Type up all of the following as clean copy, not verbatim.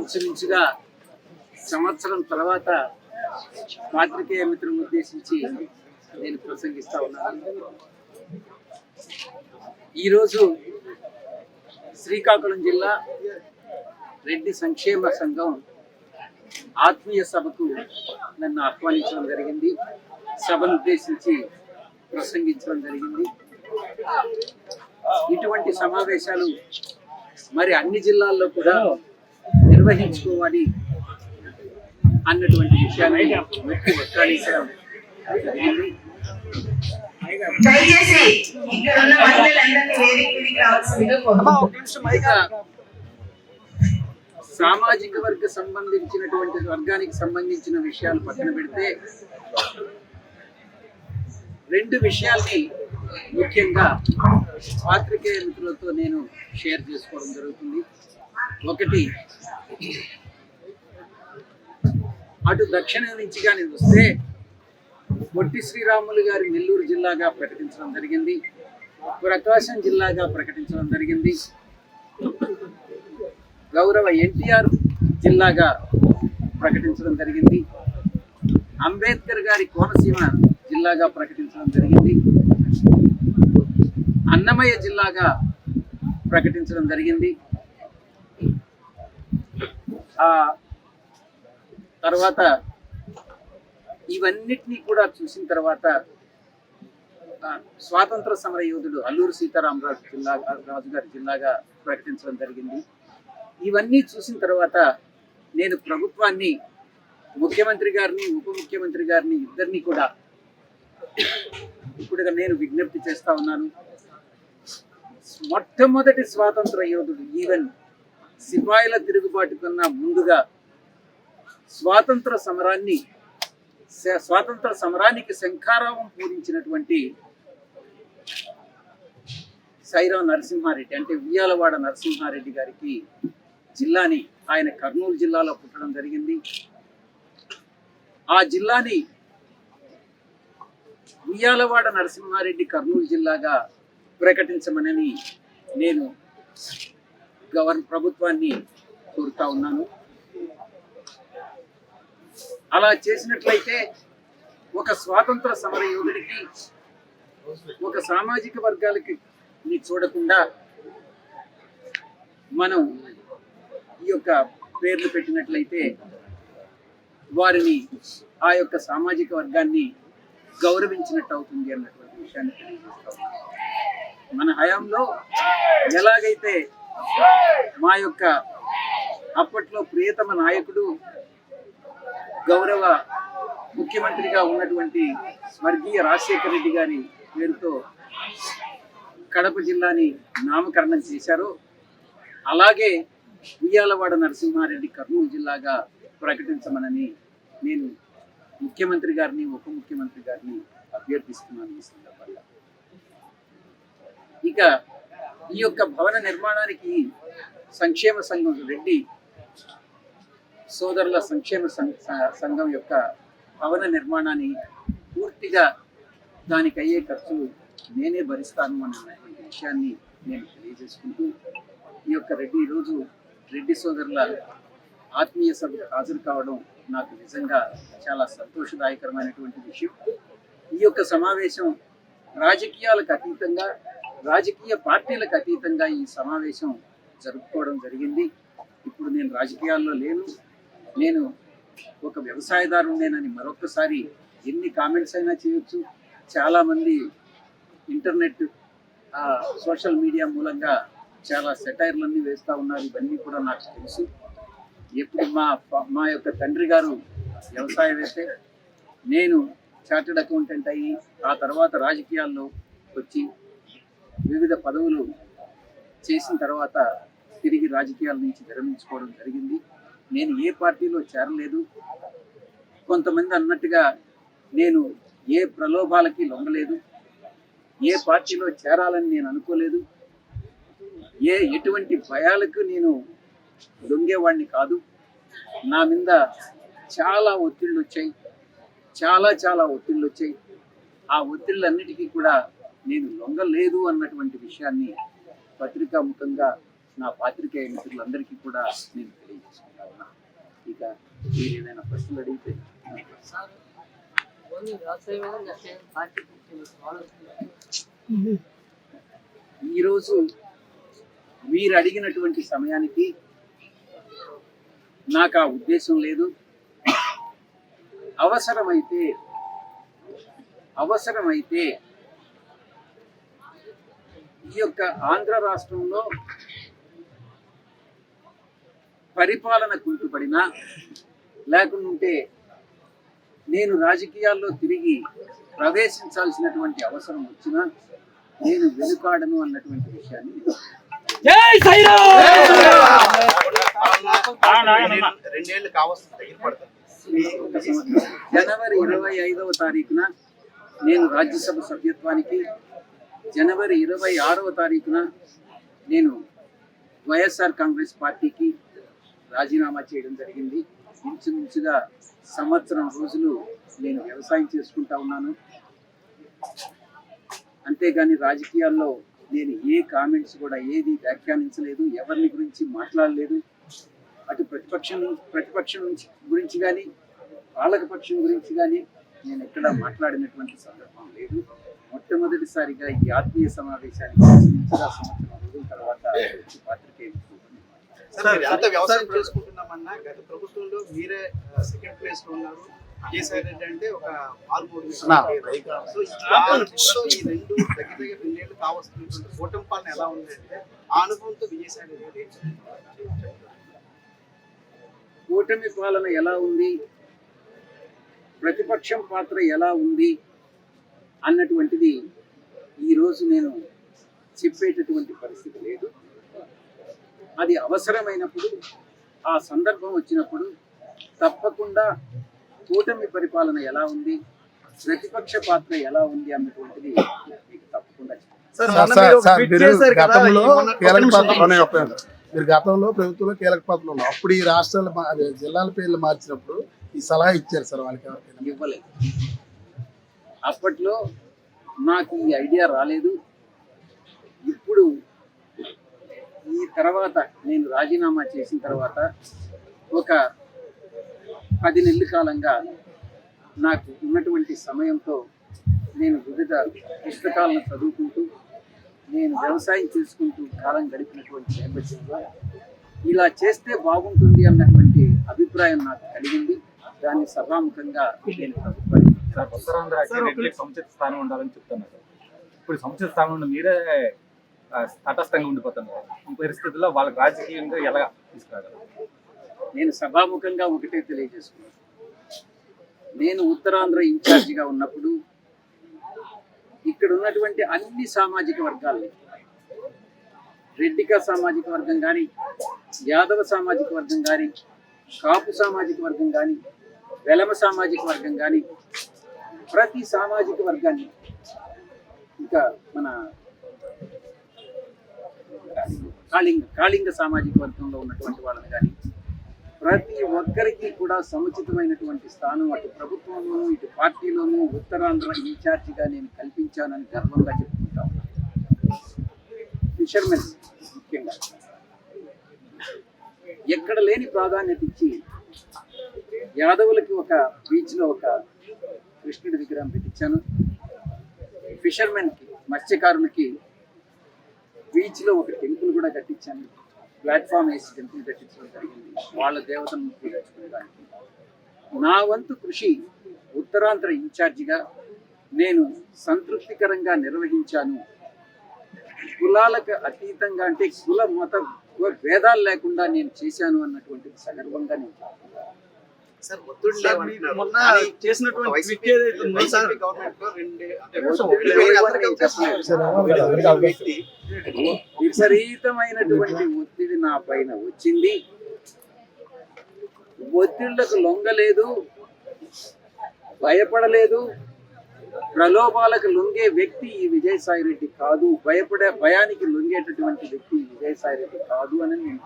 ఇంచుమించుగా సంవత్సరం తర్వాత పాత్రికేయ మిత్రులను ఉద్దేశించి నేను ప్రసంగిస్తా ఉన్నాను. ఈరోజు శ్రీకాకుళం జిల్లా రెడ్డి సంక్షేమ సంఘం ఆత్మీయ సభకు నన్ను ఆహ్వానించడం జరిగింది. సభను ఉద్దేశించి ప్రసంగించడం జరిగింది. ఇటువంటి సమావేశాలు మరి అన్ని జిల్లాల్లో కూడా నిర్వహించుకోవాలి అన్నటువంటి విషయాన్ని ఒక్కడించడం జరిగింది. సామాజిక వర్గ సంబంధించినటువంటి వర్గానికి సంబంధించిన విషయాలు పక్కన పెడితే రెండు విషయాల్ని ముఖ్యంగా పాత్రికేయ మిత్రులతో నేను షేర్ చేసుకోవడం జరుగుతుంది. ఒకటి, అటు దక్షిణ నుంచి కానీ వస్తే పొట్టి శ్రీరాములు గారి నెల్లూరు జిల్లాగా ప్రకటించడం జరిగింది, ప్రకాశం జిల్లాగా ప్రకటించడం జరిగింది, గౌరవ ఎన్టీఆర్ జిల్లాగా ప్రకటించడం జరిగింది, అంబేద్కర్ గారి కోనసీమ జిల్లాగా ప్రకటించడం జరిగింది, అన్నమయ్య జిల్లాగా ప్రకటించడం జరిగింది. ఆ తర్వాత ఇవన్నిటినీ కూడా చూసిన తర్వాత స్వాతంత్ర సమర యోధుడు అల్లూరు సీతారామరాజు రాజు గారి జిల్లాగా ప్రకటించడం జరిగింది. ఇవన్నీ చూసిన తర్వాత నేను ప్రభుత్వాన్ని, ముఖ్యమంత్రి గారిని, ఉప ముఖ్యమంత్రి గారిని ఇద్దరిని కూడా ఇప్పుడు నేను విజ్ఞప్తి చేస్తా ఉన్నాను. మొట్టమొదటి స్వాతంత్ర యోధుడు, ఈవెన్ సిపాయిల తిరుగుబాటు కన్నా ముందుగా స్వాతంత్ర సమరానికి శంఖారావం పూరించినటువంటి సైరా నరసింహారెడ్డి, అంటే ఉయ్యాలవాడ నరసింహారెడ్డి గారికి జిల్లాని, ఆయన కర్నూలు జిల్లాలో పుట్టడం జరిగింది. ఆ జిల్లాని ఉయ్యాలవాడ నరసింహారెడ్డి కర్నూలు జిల్లాగా ప్రకటించమని నేను ప్రభుత్వాన్ని కోరుతా ఉన్నాను. అలా చేసినట్లయితే ఒక స్వాతంత్ర సమర యోధుడికి, ఒక సామాజిక వర్గాలకి చూడకుండా మనం ఈ యొక్క పేర్లు పెట్టినట్లయితే వారిని, ఆ యొక్క సామాజిక వర్గాన్ని గౌరవించినట్టు అవుతుంది అన్నటువంటి విషయాన్ని తెలియజేస్తాం. మన హయాంలో ఎలాగైతే మా యొక్క అప్పట్లో ప్రియతమ నాయకుడు, గౌరవ ముఖ్యమంత్రిగా ఉన్నటువంటి స్వర్గీయ రాజశేఖర రెడ్డి గారి పేరుతో కడప జిల్లాని నామకరణం చేశారో, అలాగే ఉయ్యాలవాడ నరసింహారెడ్డి కర్నూలు జిల్లాగా ప్రకటించమని నేను ముఖ్యమంత్రి గారిని, ఉప ముఖ్యమంత్రి గారిని అభ్యర్థిస్తున్నాను ఈ సందర్భంగా. ఇక ఈ యొక్క భవన నిర్మాణానికి సంక్షేమ సంఘం, రెడ్డి సోదరుల సంక్షేమ సంఘం యొక్క భవన నిర్మాణాన్ని పూర్తిగా దానికి అయ్యే ఖర్చులు నేనే భరిస్తాను అన్నటువంటి విషయాన్ని నేను తెలియజేసుకుంటూ, ఈ యొక్క ఈరోజు రెడ్డి సోదరుల ఆత్మీయ సభకు హాజరు కావడం నాకు నిజంగా చాలా సంతోషదాయకరమైనటువంటి విషయం. ఈ యొక్క సమావేశం రాజకీయాలకు అతీతంగా, రాజకీయ పార్టీలకు అతీతంగా ఈ సమావేశం జరుపుకోవడం జరిగింది. ఇప్పుడు నేను రాజకీయాల్లో లేను, నేను ఒక వ్యవసాయదారునేనని మరొకసారి ఎన్ని కామెంట్స్ అయినా చేయొచ్చు. చాలామంది ఇంటర్నెట్, సోషల్ మీడియా మూలంగా చాలా సెటైర్లన్నీ వేస్తూ ఉన్నారు. ఇవన్నీ కూడా నాకు తెలుసు. ఎప్పుడు మా యొక్క తండ్రి గారు వ్యవసాయవేత్తే, నేను చార్టెడ్ అకౌంటెంట్ అయ్యి ఆ తర్వాత రాజకీయాల్లో వచ్చి వివిధ పదవులు చేసిన తర్వాత తిరిగి రాజకీయాల నుంచి విరమించుకోవడం జరిగింది. నేను ఏ పార్టీలో చేరలేదు. కొంతమంది అన్నట్టుగా నేను ఏ ప్రలోభాలకి లొంగలేదు, ఏ పార్టీలో చేరాలని నేను అనుకోలేదు, ఎటువంటి భయాలకు నేను లొంగేవాడిని కాదు. నా మీద చాలా ఒత్తిళ్ళు వచ్చాయి, చాలా ఒత్తిళ్ళు వచ్చాయి. ఆ ఒత్తిళ్ళన్నిటికీ కూడా నేను లొంగలేదు అన్నటువంటి విషయాన్ని పత్రికాముఖంగా నా పాత్రికేయ మిత్రులందరికీ కూడా నేను తెలియజేసుకుంటాను. ఇంకా మీరు ఏదైనా ప్రశ్నలు అడిగితే ఈరోజు మీరు అడిగినటువంటి సమయానికి నాకు ఆ ఉద్దేశం లేదు. అవసరమైతే ఈ యొక్క ఆంధ్ర రాష్ట్రంలో పరిపాలన కుంటుపడినా లేకుంటే నేను రాజకీయాల్లో తిరిగి ప్రవేశించాల్సినటువంటి అవసరం వచ్చినా నేను వెనుకాడను అన్నటువంటి విషయాన్ని జనవరి 25వ తారీఖున నేను రాజ్యసభ సభ్యత్వానికి, జనవరి 26వ తారీఖున నేను వైఎస్ఆర్ కాంగ్రెస్ పార్టీకి రాజీనామా చేయడం జరిగింది. ఇంచుమించుగా సంవత్సరం రోజులు నేను వ్యవసాయం చేసుకుంటా ఉన్నాను. అంతేగాని రాజకీయాల్లో నేను ఏ కామెంట్స్ కూడా ఏది వ్యాఖ్యానించలేదు, ఎవరిని గురించి మాట్లాడలేదు. అటు ప్రతిపక్షం గురించి కానీ పాలకపక్షం గురించి కానీ నేను ఎక్కడ మాట్లాడినటువంటి సందర్భం లేదు. మొట్టమొదటిసారిగా ఈ ఆత్మీయ సమావేశానికి సంవత్సరం రోజుల తర్వాత వ్యవసాయం చేసుకుంటున్నామన్నా గత ప్రభుత్వంలో మీరే సెకండ్ ప్లేస్ లో ఉన్నారు. విజయసాయి రెడ్డి అంటే ఒక సో ఈ రెండు దగ్గర 2 ఏళ్ళు కావస్తున్నటువంటి కూటమి పాలన ఎలా ఉందంటే ఆ అనుభవంతో విజయసాయి రెడ్డి కూటమి పాలన ఎలా ఉంది, ప్రతిపక్షం పాత్ర ఎలా ఉంది అన్నటువంటిది ఈరోజు నేను చెప్పేటటువంటి పరిస్థితి లేదు. అది అవసరమైనప్పుడు, ఆ సందర్భం వచ్చినప్పుడు తప్పకుండా కూటమి పరిపాలన ఎలా ఉంది, ప్రతిపక్ష పాత్ర ఎలా ఉంది అన్నటువంటిది మీకు తప్పకుండా మీరు గతంలో ప్రభుత్వంలో కీలక పాత్ర ఉన్నారు. అప్పుడు ఈ రాష్ట్రాల జిల్లాల పేర్లు మార్చినప్పుడు ఈ సలహా ఇచ్చారు సార్ వాళ్ళకి? ఇవ్వలేదు. అప్పట్లో నాకు ఈ ఐడియా రాలేదు. ఇప్పుడు ఈ తర్వాత నేను రాజీనామా చేసిన తర్వాత ఒక 10 నెలల కాలంగా నాకు ఉన్నటువంటి సమయంతో నేను వివిధ పుస్తకాలను చదువుకుంటూ నేను వ్యవసాయం చేసుకుంటూ కాలం గడిపినటువంటి నేపథ్యంలో ఇలా చేస్తే బాగుంటుంది అన్నటువంటి అభిప్రాయం నాకు కలిగింది. దాన్ని సభాముఖంగా నేను ప్రభుత్వానికి సముచిత స్థానం ఉండాలని చెప్తున్నారు. ఇప్పుడు సముచిత స్థానంలో మీరే తటస్థంగా ఉండిపోతున్నారు. ఈ పరిస్థితుల్లో వాళ్ళకి రాజకీయంగా ఎలా తీసుకురాగలరు? నేను సభాముఖంగా ఒకటే తెలియజేసుకున్నాను. నేను ఉత్తరాంధ్ర ఇన్ఛార్జిగా ఉన్నప్పుడు ఇక్కడ ఉన్నటువంటి అన్ని సామాజిక వర్గాలు, రెడ్డిక సామాజిక వర్గం కానీ, యాదవ సామాజిక వర్గం కానీ, కాపు సామాజిక వర్గం కానీ, వెలమ సామాజిక వర్గం కానీ, ప్రతి సామాజిక వర్గాన్ని, ఇంకా మన కాళింగ సామాజిక వర్గంలో ఉన్నటువంటి వాళ్ళని కానీ ప్రతి ఒక్కరికి కూడా సముచితమైనటువంటి స్థానం అటు ప్రభుత్వంలోనూ ఇటు పార్టీలోనూ ఉత్తరాంధ్ర ఇన్ఛార్జిగా నేను కల్పించానని గర్వంగా చెప్పుకుంటా ఉన్నాను. ఫిషర్మెన్ ముఖ్యంగా ఎక్కడ లేని ప్రాధాన్యత ఇచ్చి యాదవులకి ఒక బీచ్లో ఒక కృష్ణుడి విగ్రహం పెట్టించాను. ఫిషర్మెన్కి, మత్స్యకారులకి బీచ్లో ఒక టెంపుల్ కూడా కట్టించాను. ప్లాట్ఫామ్ వేసి టెంపుల్ కట్టించడం జరిగింది వాళ్ళ దేవతలను పూజించుకోవడానికి. నా వంతు కృషి ఉత్తరాంధ్ర ఇన్ఛార్జిగా నేను సంతృప్తికరంగా నిర్వహించాను. కులాలకు అతీతంగా, అంటే కుల మత భేదాలు లేకుండా నేను చేశాను అన్నటువంటిది సగర్వంగా నేను సార్ ఒత్తిడి మొన్న చేసినటువంటి విపరీతమైనటువంటి ఒత్తిడి నా పైన వచ్చింది. ఒత్తిళ్లకు లొంగలేదు, భయపడలేదు. ప్రలోభాలకు లొంగే వ్యక్తి ఈ విజయసాయి రెడ్డి కాదు, భయానికి లొంగేటటువంటి వ్యక్తి విజయసాయి రెడ్డి కాదు అని నేను.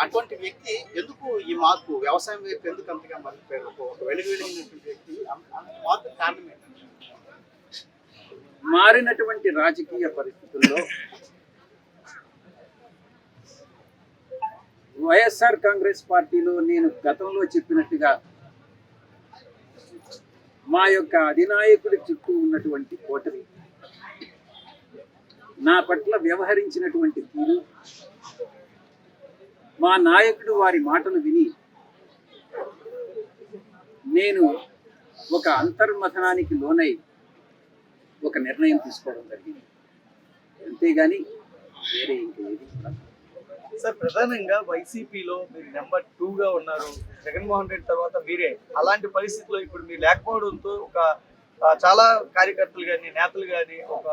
అటువంటి వ్యక్తి ఎందుకు ఈ మార్పు వ్యవసాయం వైపు ఎందుకు అంతగా మళ్ళీపోయారు? వెలిగినటువంటి వ్యక్తి మార్పు కారణం ఏంటంటే మారినటువంటి రాజకీయ పరిస్థితుల్లో వైఎస్ఆర్ కాంగ్రెస్ పార్టీలో నేను గతంలో చెప్పినట్టుగా మా యొక్క అధినాయకుడి చుట్టూ ఉన్నటువంటి కోటరి నా పట్ల వ్యవహరించినటువంటి తీరు, మా నాయకుడు వారి మాటలు విని నేను ఒక అంతర్మథనానికి లోనై ఒక నిర్ణయం తీసుకోవడం జరిగింది. అంతేగాని వేరే ఇంకేది కాదు. సార్, ప్రధానంగా వైసీపీలో మీరు నెంబర్ 2గా ఉన్నారు. జగన్మోహన్ రెడ్డి తర్వాత మీరే. అలాంటి పరిస్థితుల్లో ఇప్పుడు మీరు లేకపోవడంతో ఒక చాలా కార్యకర్తలు కానీ నేతలు కానీ ఒక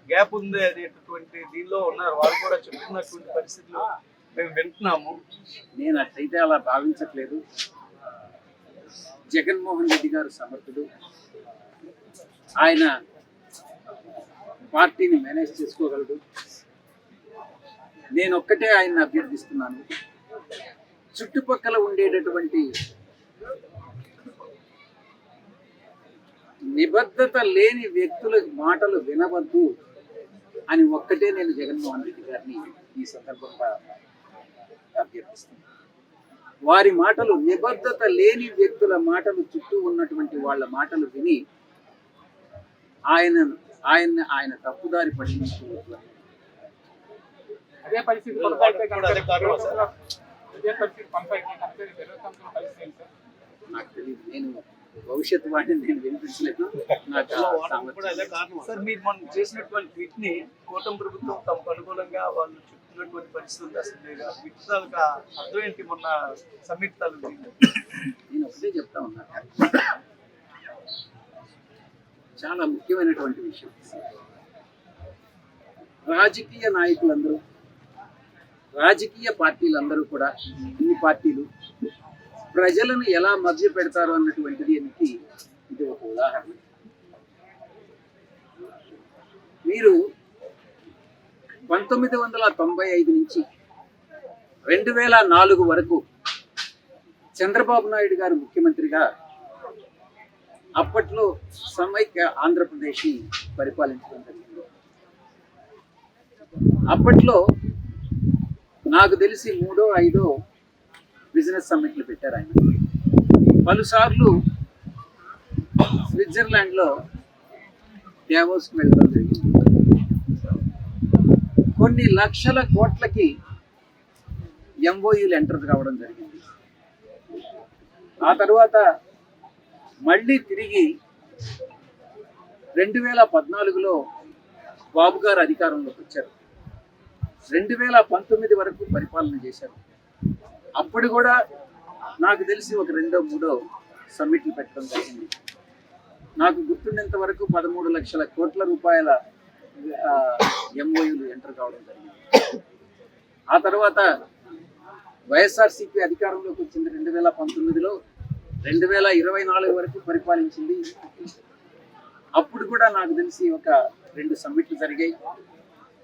గ్యాప్ ఉంది అనేటటువంటి దీనిలో ఉన్నారు. వాళ్ళు కూడా చెప్తున్నటువంటి పరిస్థితులు మేము వింటున్నాము. నేను అట్లయితే అలా భావించట్లేదు. జగన్మోహన్ రెడ్డి గారు సమర్థుడు. ఆయన పార్టీని మేనేజ్ చేసుకోగలడు. నేను ఒక్కటే ఆయన్ని అభ్యర్థిస్తున్నాను, చుట్టుపక్కల ఉండేటటువంటి నిబద్ధత లేని వ్యక్తుల మాటలు వినవద్దు అని ఒక్కటే నేను జగన్మోహన్ రెడ్డి గారిని ఈ సందర్భంగా అభ్యర్థిస్తున్నాను. వారి మాటలు, నిబద్ధత లేని వ్యక్తుల మాటలు, చుట్టూ ఉన్నటువంటి వాళ్ళ మాటలు విని ఆయన తప్పుదారి పట్టించుకోవద్దు. అదే పరిస్థితి నాకు తెలియదు. నేను భవిష్యత్తు వాడిని నేను వినిపించలేదు. నాకు సార్, మీరు మనం చేసినటువంటి ట్వీట్ ని కూటమి ప్రభుత్వం తమకు అనుకూలంగా వాళ్ళు చెప్తున్నటువంటి పరిస్థితులు అసలు ట్వీట్ తాలూకా అర్థం ఏంటి? మొన్న సమ్మిట్ తాలూకు నేను ఒకటే చెప్తా ఉన్నాను, చాలా ముఖ్యమైనటువంటి విషయం. రాజకీయ నాయకులందరూ, రాజకీయ పార్టీలందరూ కూడా, అన్ని పార్టీలు ప్రజలను ఎలా మభ్య పెడతారు అన్నటువంటిది ఇది ఒక ఉదాహరణ. మీరు 1995 నుంచి 2004 వరకు చంద్రబాబు నాయుడు గారు ముఖ్యమంత్రిగా అప్పట్లో సమైక్య ఆంధ్రప్రదేశ్ని పరిపాలించడం జరిగింది. అప్పట్లో నాకు తెలిసి 3ో 5ో బిజినెస్ సమ్మిట్లు పెట్టారు ఆయన. పలుసార్లు స్విట్జర్లాండ్లో డావోస్కి వెళ్ళడం జరిగింది. కొన్ని లక్షల కోట్లకి ఎంఓయూలు ఎంటర్ కావడం జరిగింది. ఆ తర్వాత మళ్ళీ తిరిగి 2014లో బాబు గారు అధికారంలోకి వచ్చారు. 2019 వరకు పరిపాలన చేశారు. అప్పుడు కూడా నాకు తెలిసి ఒక 2ో 3ో సమ్మిట్లు పెట్టడం జరిగింది. నాకు గుర్తుండేంత వరకు 13 లక్షల కోట్ల రూపాయల ఎంఓయూలు ఎంటర్ కావడం జరిగింది. ఆ తర్వాత వైఎస్ఆర్సీపీ అధికారంలోకి వచ్చింది 2019లో. 2024 వరకు పరిపాలించింది. అప్పుడు కూడా నాకు తెలిసి ఒక 2 సమ్మిట్లు జరిగాయి.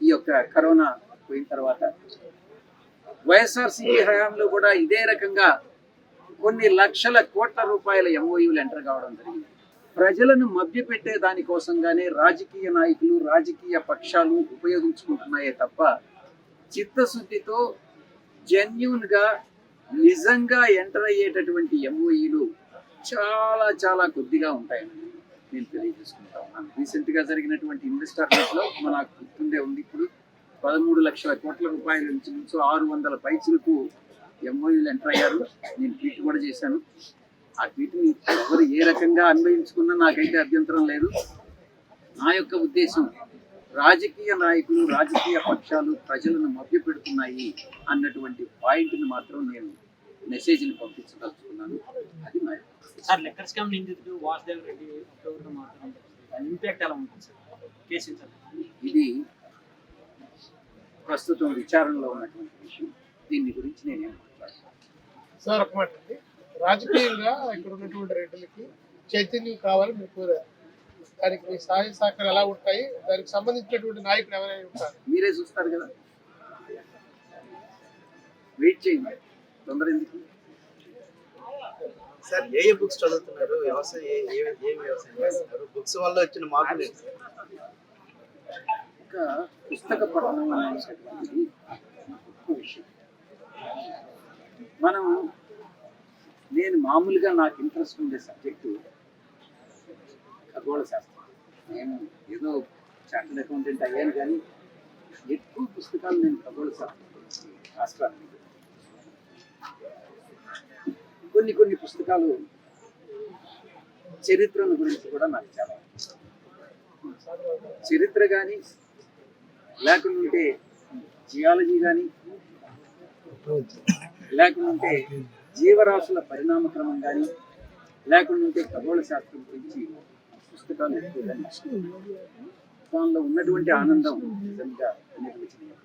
ఈ యొక్క కరోనా పోయిన తర్వాత వైఎస్ఆర్సీపీ హయాంలో కూడా ఇదే రకంగా కొన్ని లక్షల కోట్ల రూపాయల ఎంఓయూలు ఎంటర్ కావడం జరిగింది. ప్రజలను మభ్యపెట్టే దానికోసంగానే రాజకీయ నాయకులు, రాజకీయ పక్షాలు ఉపయోగించుకుంటున్నాయే తప్ప చిత్తశుద్ధితో జెన్యూన్గా నిజంగా ఎంటర్ అయ్యేటటువంటి ఎంఓఈలు చాలా చాలా కొద్దిగా ఉంటాయని నేను తెలియజేసుకుంటా ఉన్నాను. రీసెంట్గా జరిగినటువంటి ఇన్వెస్టర్ మీట్లో మనకు గుర్తుండే ఉంది. ఇప్పుడు 13 లక్షల కోట్ల రూపాయల నుంచి 600 పైచులకు ఎంఓయూలు ఎంటర్ అయ్యారు. నేను ట్వీట్ కూడా చేశాను. ఆ ట్వీట్ని ఎవరు ఏ రకంగా అన్వయించుకున్నా నాకైతే అభ్యంతరం లేదు. నా యొక్క ఉద్దేశం, రాజకీయ నాయకులు, రాజకీయ పక్షాలు ప్రజలను మభ్యపెడుతున్నాయి అన్నటువంటి పాయింట్ని మాత్రం నేను మెసేజ్ని పంపించదలుచుకున్నాను. అది నా సార్, లెక్కర్ స్కామ్ నిందితుడు వాసుదేవ్ రెడ్డి అక్టోబర్లో మాత్రం ఇంపాక్ట్ ఎలా ఉంటుంది సార్ కేసు? ఇది ప్రస్తుతం విచారణలో ఉన్నటువంటి విషయం. దీని గురించి నేనేం మాట్లాడతాను సార్? ఒక మాట అండి, రాజకీయంగా ఇక్కడ ఉన్నటువంటి రెడ్డిలకి చైతన్యం కావాలి మీరు కోరారు. దానికి మీ సహాయ సహకారాలు ఎలా ఉంటాయి? దానికి సంబంధించినటువంటి నాయకులు ఎవరైనా ఉంటారు? మీరే చూస్తారు కదా, వెయిట్ చేయండి, తొందర ఎందుకు? సార్, ఏ బుక్స్ చదువుతున్నారు? వ్యవసాయం ఏ వ్యవసాయం చేస్తున్నారు? బుక్స్ వల్ల వచ్చిన మార్పులు పుస్తక పఠనం అనేటువంటిది గొప్ప విషయం. నేను మామూలుగా నాకు ఇంట్రెస్ట్ ఉండే సబ్జెక్టు ఖగోళ శాస్త్రం. నేను ఏదో చార్టెడ్ అకౌంటెంట్ అయ్యాను, కానీ ఎక్కువ పుస్తకాలు నేను ఖగోళ శాస్త్రం రాష్ట్రాన్ని. కొన్ని పుస్తకాలు చరిత్రను గురించి కూడా నాకు చాలా చరిత్ర కానీ, లేకుంటే జియాలజీ కానీ, లేకుంటే జీవరాశుల పరిణామక్రమం కానీ, లేకుంటే ఖగోళ శాస్త్రం గురించి పుస్తకాలు ఎక్కువగా దానిలో ఉన్నటువంటి ఆనందం నిజంగా నిర్వచనీయం.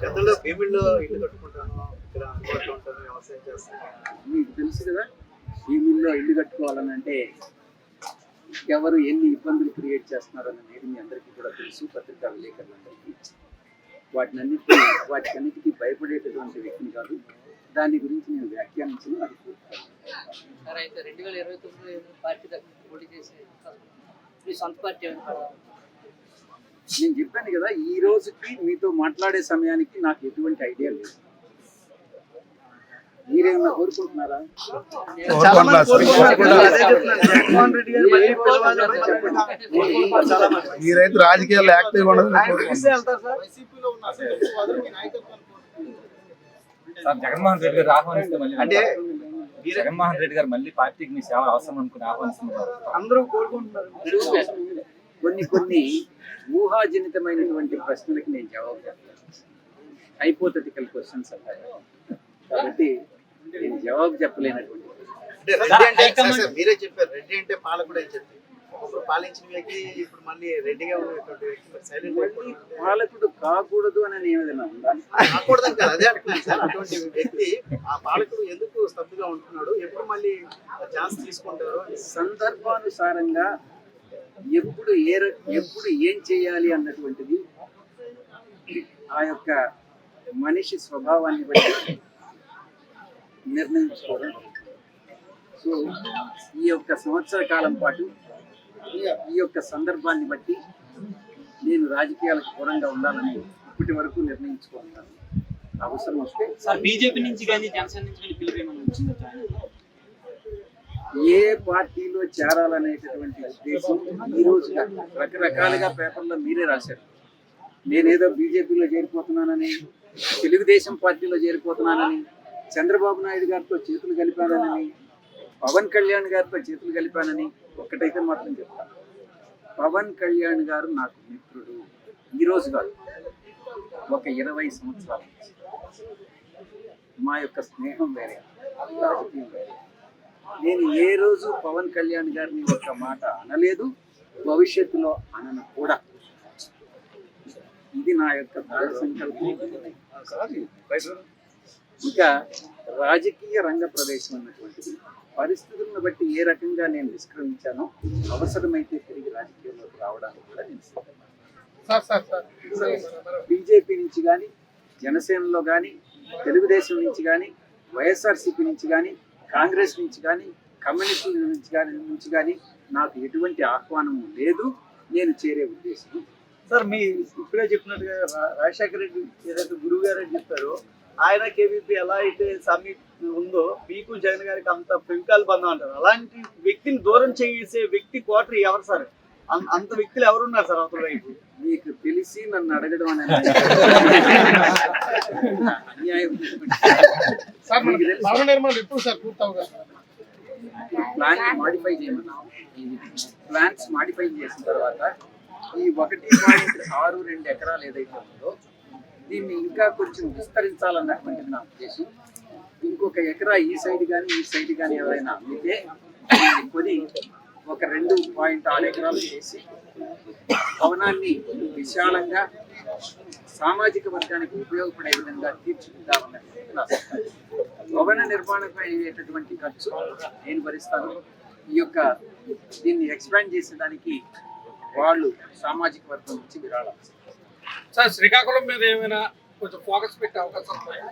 గతంలో భీమిల్లో ఇల్లు కట్టుకుంటాను, ఇక్కడ అందుబాటులో ఉంటాను, వ్యవసాయం చేస్తాను. మీకు తెలుసు కదా, భీముల్లో ఇల్లు కట్టుకోవాలని అంటే ఎవరు ఎన్ని ఇబ్బందులు క్రియేట్ చేస్తున్నారనేది మీ అందరికీ కూడా తెలుసు, పత్రికా విలేకరులందరికీ. వాటికన్నిటికీ భయపడేటటువంటి వ్యక్తిని కాదు. దాని గురించి నేను వ్యాఖ్యానించిన అది సార్. అయితే 2029 పార్టీ దగ్గర పోటీ చేసే మీ సొంత పార్టీ నేను చెప్పాను కదా, ఈ రోజుకి మీతో మాట్లాడే సమయానికి నాకు ఎటువంటి ఐడియా లేదు. మీరేమన్నా కోరుకుంటున్నారా? చాలా మంది కోరుకుంటున్నారు. అదే చెప్తున్నాను, జగన్మోహన్ రెడ్డి గారు మళ్ళీ పిలవాలని చెప్పండి. మీరైతే రాజకీయాల్లో యాక్టివ్ ఉండదు. ఆయన పిలిస్తే వెళ్తారు సార్. వైసీపీలో ఉన్న అసలు వదలకి నాయకత్వాన్ని సార్ జగన్మోహన్ రెడ్డి గారు ఆహ్వానిస్తే మళ్ళీ అంటే జగన్మోహన్ రెడ్డి గారు మళ్ళీ పార్టీకి మీ సేవ అవసరం అనుకుని ఆహ్వానిస్తున్నారు. అందరూ కోరుకుంటున్నారు. కొన్ని ఊహాజనితమైనటువంటి ప్రశ్నలకి నేను జవాబు చెప్పాను. హైపోథెటికల్ క్వశ్చన్స్ అంటారు, కాబట్టి నేను జవాబు చెప్పలేనటువంటి. అంటే రెడ్డి అంటే సార్ మీరే చెప్పారు, రెడ్డి అంటే పాలకుడు అని చెప్పి. ఒకప్పుడు పాలించిన వ్యక్తి ఇప్పుడు మళ్ళీ రెడ్డిగా ఉన్నటువంటి వ్యక్తి సైలెంట్ అయిపోయి పాలకుడు కాకూడదు అని ఏమైనా ఉందా? కాకూడదని కాదు, అదే అంటున్నాను సార్. అటువంటి వ్యక్తి ఆ పాలకుడు ఎందుకు స్తబ్దుగా ఉంటున్నాడు, ఎప్పుడు మళ్ళీ ఛాన్స్ తీసుకుంటారు? సందర్భానుసారంగా ఎప్పుడు ఏం చేయాలి అన్నటువంటిది ఆ యొక్క మనిషి స్వభావాన్ని బట్టి నిర్ణయించుకోవడం. సో ఈ యొక్క సంవత్సర కాలం పాటు ఈ యొక్క సందర్భాన్ని బట్టి నేను రాజకీయాలకు దూరంగా ఉండాలని ఇప్పటి వరకు నిర్ణయించుకుంటున్నాను. అవసరం వస్తే సార్ బీజేపీ నుంచి కానీ జనసేన నుంచి కానీ పిలుపు ఏమైనా వచ్చిందా? ఏ పార్టీలో చేరాలనేటటువంటి ఉద్దేశం ఈ రోజుగా రకరకాలుగా పేపర్లో మీరే రాశారు. నేనేదో బీజేపీలో చేరిపోతున్నానని, తెలుగుదేశం పార్టీలో చేరిపోతున్నానని, చంద్రబాబు నాయుడు గారితో చేతులు కలిపానని, పవన్ కళ్యాణ్ గారితో చేతులు కలిపానని. ఒక్కటైతే మాత్రం చెప్తాను, పవన్ కళ్యాణ్ గారు నాకు మిత్రుడు. ఈరోజు కాదు, ఒక 20 సంవత్సరాల నుంచి మా యొక్క స్నేహం వేరే, రాజకీయం వేరే. నేను ఏ రోజు పవన్ కళ్యాణ్ గారిని ఒక మాట అనలేదు, భవిష్యత్తులో అనను కూడా. ఇది నా యొక్క దృఢ సంకల్పం. ఇంకా రాజకీయ రంగ ప్రవేశం అన్నటువంటిది పరిస్థితులను బట్టి ఏ రకంగా నేను నిష్క్రమించానో అవసరమైతే తిరిగి రాజకీయంలోకి రావడానికి కూడా నేను బీజేపీ నుంచి కానీ, జనసేనలో కానీ, తెలుగుదేశం నుంచి కానీ, వైఎస్ఆర్సీపీ నుంచి కానీ, కాంగ్రెస్ నుంచి కానీ, కమ్యూనిస్టుల నుంచి కానీ నాకు ఎటువంటి ఆహ్వానము లేదు. నేను చేరే ఉద్దేశం. సార్ మీ ఇప్పుడే చెప్పినట్టుగా రాజశేఖర రెడ్డి ఏదైతే గురువు గారు అని చెప్పారో, ఆయన కేవీపీ ఎలా అయితే సమీ ఉందో మీకు జగన్ గారికి అంత పెంకాలు బంధం అంటారు. అలాంటి వ్యక్తిని దూరం చేసే వ్యక్తి కోటరీ ఎవరు సార్? అంత వ్యక్తులు ఎవరున్నారు సార్ అవతల వైపు? మీకు తెలిసి నన్ను అడగడం అనేది అన్యాయం. భవన నిర్మాణం ఎప్పుడు సార్ పూర్తవుగా? ప్లాన్ మాడిఫై చేయమన్నా, ప్లాన్స్ మాడిఫై చేసిన తర్వాత ఈ 1.62 ఎకరాలు ఏదైతే ఉందో దీన్ని ఇంకా కొంచెం విస్తరించాలన్నటువంటిది నా ఉద్దేశం. ఇంకొక ఎకరా ఈ సైడ్ కానీ ఎవరైనా అమ్మితే కొని ఒక 2.6 ఎకరాలు చేసి భవనాన్ని విశాలంగా సామాజిక వర్గానికి ఉపయోగపడే విధంగా తీర్చిదిద్దామన్నటువంటి నా సంకల్పం. భవన నిర్మాణంపై అయ్యేటటువంటి ఖర్చు నేను భరిస్తాను. దీన్ని ఎక్స్పాండ్ చేసేదానికి వాళ్ళు సామాజిక వర్గం నుంచి విరాళాలు. సార్ శ్రీకాకుళం మీద ఏమైనా కొంచెం ఫోకస్ పెట్టే అవకాశం ఉన్నాయా?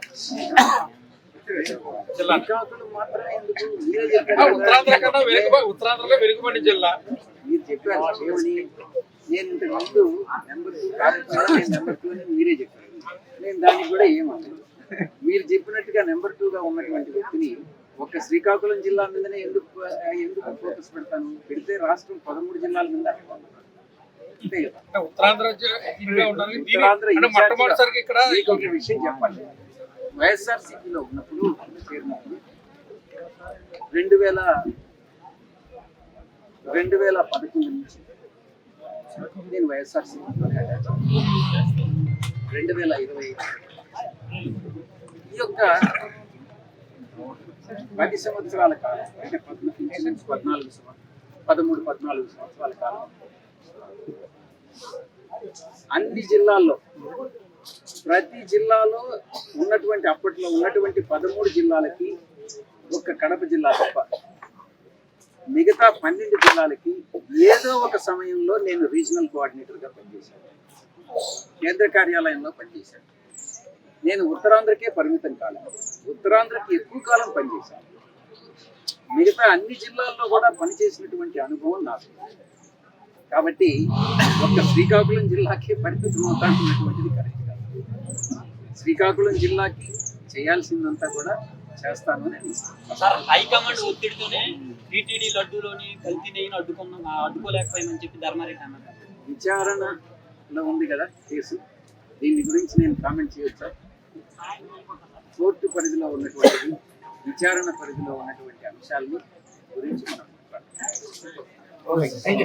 శ్రీకాకుళం మాత్రమే ఎందుకు? మీరే చెప్పారు, ఉత్తరాంధ్రలో వెనుకబడి జిల్లా. మీరు చెప్పారు ఏమని? నేను ఇంతకుముందు నెంబర్ 2 కాదు, నెంబర్ 2 అని మీరే చెప్పారు. నేను దానికి కూడా ఏమన్నాను. మీరు చెప్పినట్టుగా నెంబర్ 2గా ఉన్నటువంటి వ్యక్తిని ఒక శ్రీకాకుళం జిల్లా మీదనే ఎందుకు ఫోకస్ పెడతాను? పెడితే రాష్ట్రం 13 జిల్లాల మీద అంతే కదా. ఉత్తరాంధ్ర ఉత్తరాంధ్ర మొట్టమొదటిసారికి ఇక్కడ మీకు ఒక విషయం చెప్పాలి. వైఎస్ఆర్సీపీలో ఉన్నప్పుడు చేరినప్పుడు 2011 నుంచి నేను వైఎస్ఆర్సీపీలో 2025 ఈ యొక్క 10 సంవత్సరాల కాలం అంటే 13-14 సంవత్సరాల కాలం అన్ని జిల్లాల్లో ప్రతి జిల్లాలో ఉన్నటువంటి అప్పట్లో ఉన్నటువంటి 13 జిల్లాలకి ఒక కడప జిల్లా తప్ప మిగతా 12 జిల్లాలకి ఏదో ఒక సమయంలో నేను రీజనల్ కోఆర్డినేటర్గా పనిచేశాను, కేంద్ర కార్యాలయంలో పనిచేశాను. నేను ఉత్తరాంధ్రకే పరిమితం కాలేదు, ఉత్తరాంధ్రకి ఎక్కువ కాలం పనిచేశాను. మిగతా అన్ని జిల్లాల్లో కూడా పనిచేసినటువంటి అనుభవం నాకు. కాబట్టి ఒక్క శ్రీకాకుళం జిల్లాకే పరిమితం అవుతానటువంటిది కరెక్ట్ కాదు. శ్రీకాకుళం జిల్లాకి చేయాల్సిందంతా కూడా చేస్తాను అని సార్, హైకమాండ్ ఒత్తిడితోనే టీటీడీ లడ్డూలోని కల్తీ నెయ్యిని అడ్డుకోలేకపోయిందని చెప్పి ధర్మారెడ్డి అన్నారు. విచారణలో ఉంది కదా కేసు, దీని గురించి నేను కామెంట్ చేయొచ్చా? కోర్టు పరిధిలో ఉన్నటువంటి విచారణ పరిధిలో ఉన్నటువంటి అంశాలను గురించి మనం మాట్లాడుతున్నాం.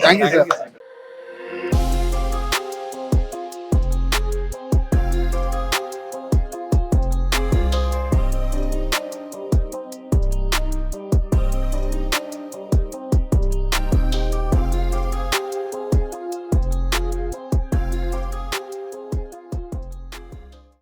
Thank you sir.